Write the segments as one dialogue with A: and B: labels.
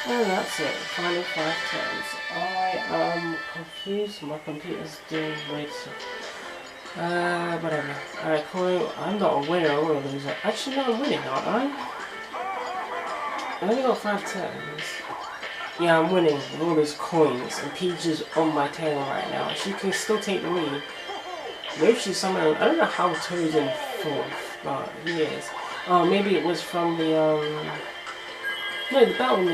A: And that's it. Final 5 turns. I am confused. My computer's doing weird stuff. Whatever. Alright, coin. I'm not a winner or a loser. Actually, no, I'm winning, aren't I? I only got 5 turns. Yeah, I'm winning with all those coins, and Peach is on my tail right now. She can still take the lead. Maybe she's somewhere. I don't know how Toad's in 4th, but he is. Oh, maybe it was from the no, the battle.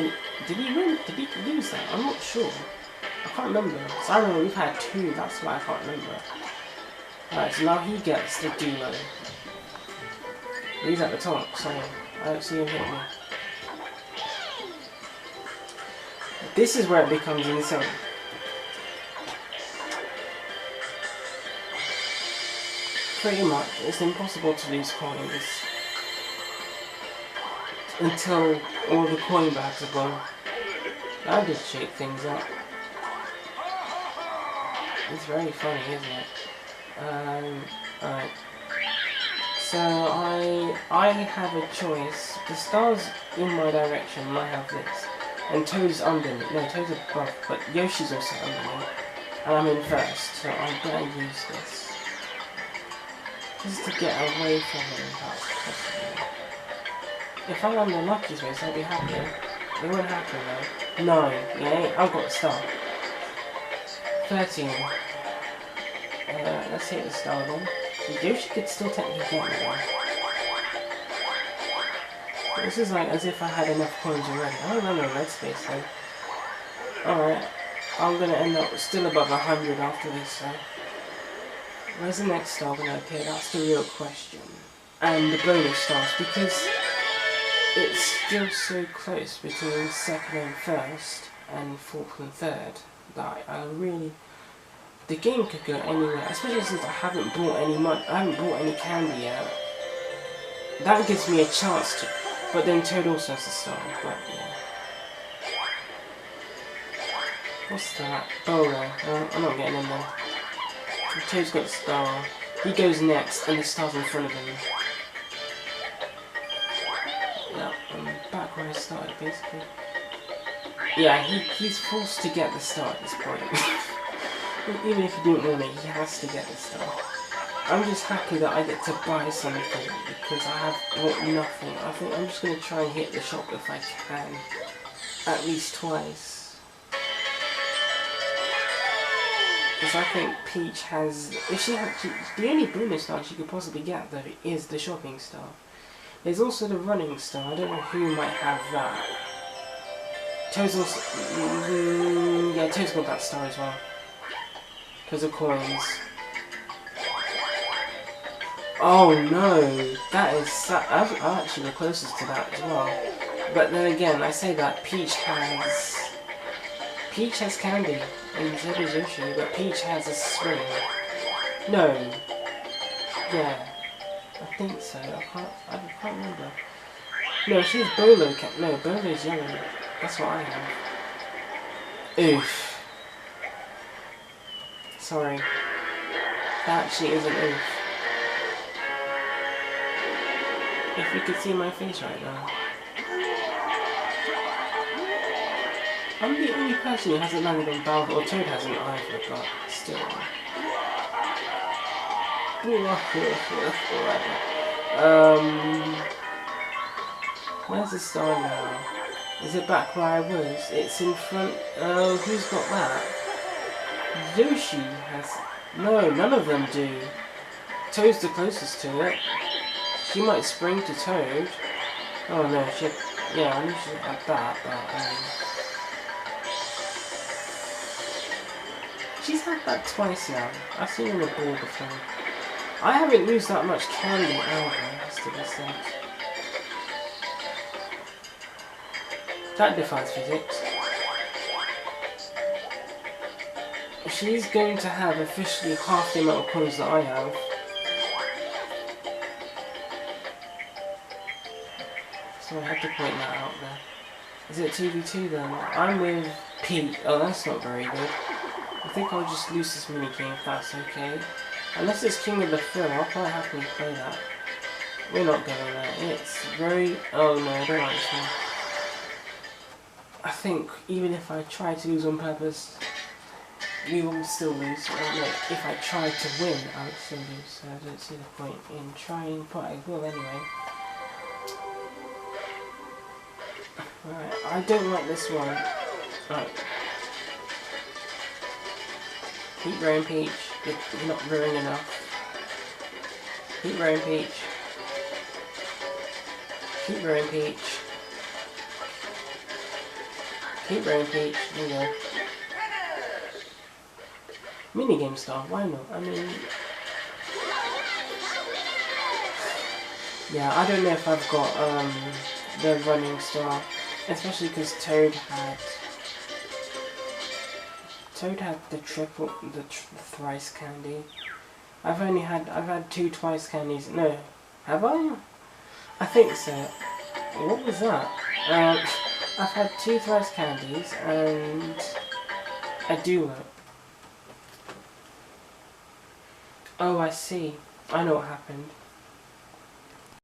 A: Did he win? Did he lose that? I'm not sure. I can't remember. So I remember we've had 2. That's why I can't remember. Alright, so now he gets the duo. He's at the top, so I don't see him hit me. This is where it becomes insane. Pretty much, it's impossible to lose coins until all the coin bags are gone. That just shake things up. It's very funny, isn't it? Alright. So I have a choice. The stars in my direction might have this. And Toad's under me. No, Toad's above, but Yoshi's also under me. And I'm in 1st, so I better use this. Just to get away from him if that's possible. If I'm on the lucky space, I'll be happy. It won't happen though. 9. Yeah, I've got a star. 13. Let's hit the star then. So Yoshi could still technically get me one. This is like as if I had enough coins already. I don't remember red space though. Alright. I'm gonna end up still above 100 after this, so. Where's the next star gonna appear? That's the real question. And the bonus stars, because it's still so close between 2nd and 1st and 4th and 3rd that I really... The game could go anywhere, especially since I haven't bought any money. I haven't bought any candy yet. That gives me a chance to... But then Toad also has a star, but yeah. What's that? Bowler. I'm not getting in there. Toad's got a star. He goes next, and the star's in front of him. Yeah, I'm back where I started, basically. Yeah, he's forced to get the star at this point. Even if he didn't want it, he has to get the star. I'm just happy that I get to buy something because I have bought nothing. I think I'm just going to try and hit the shop if I can. At least twice. Because I think Peach has... If she had... The only bonus star she could possibly get though is the shopping star. There's also the running star. I don't know who might have that. Toad's also... yeah, Toad's got that star as well. Because of coins. Oh no, that is... I'm actually the closest to that as well. But then again, I say that Peach has candy, and so does Yoshi, but Peach has a spring. No. Yeah. I think so. I can't remember. No, she has Bolo. No, Bolo's yellow. That's what I have. Oof. Sorry. That actually isn't oof. If you could see my face right now. I'm the only person who hasn't landed on Bowser, or Toad hasn't either, but still. Where's the star now? Is it back where I was? It's in front. Who's got that? Yoshi has. No, none of them do. Toad's the closest to it. She might spring to Toad. Oh no, she had, yeah, I knew she had that, but she's had that twice now. I've seen her on the ball before. I haven't used that much candy either, has to be said. That defies physics. She's going to have officially half the amount of coins that I have. So I had to point that out there. Is it 2v2 then? I'm with Pete. Oh, that's not very good. I think I'll just lose this minigame if that's okay. Unless it's King of the Fill, I'll quite happily play that. We're not going there. It's very... Oh no, I don't like this I think even if I try to lose on purpose, we will still lose. No, if I try to win, I would still lose. So I don't see the point in trying, but I will anyway. Right, I don't like this one. Right. Keep rowing, Peach. You're not rowing enough. Keep rowing, Peach. Keep rowing, Peach. Keep rowing, Peach. There you go. Minigame style, why not? I mean... Yeah, I don't know if I've got the running style. Especially because Toad had the thrice candy. I've had 2 twice candies. No, have I? I think so. What was that? I've had 2 thrice candies and a duo. Oh, I see. I know what happened.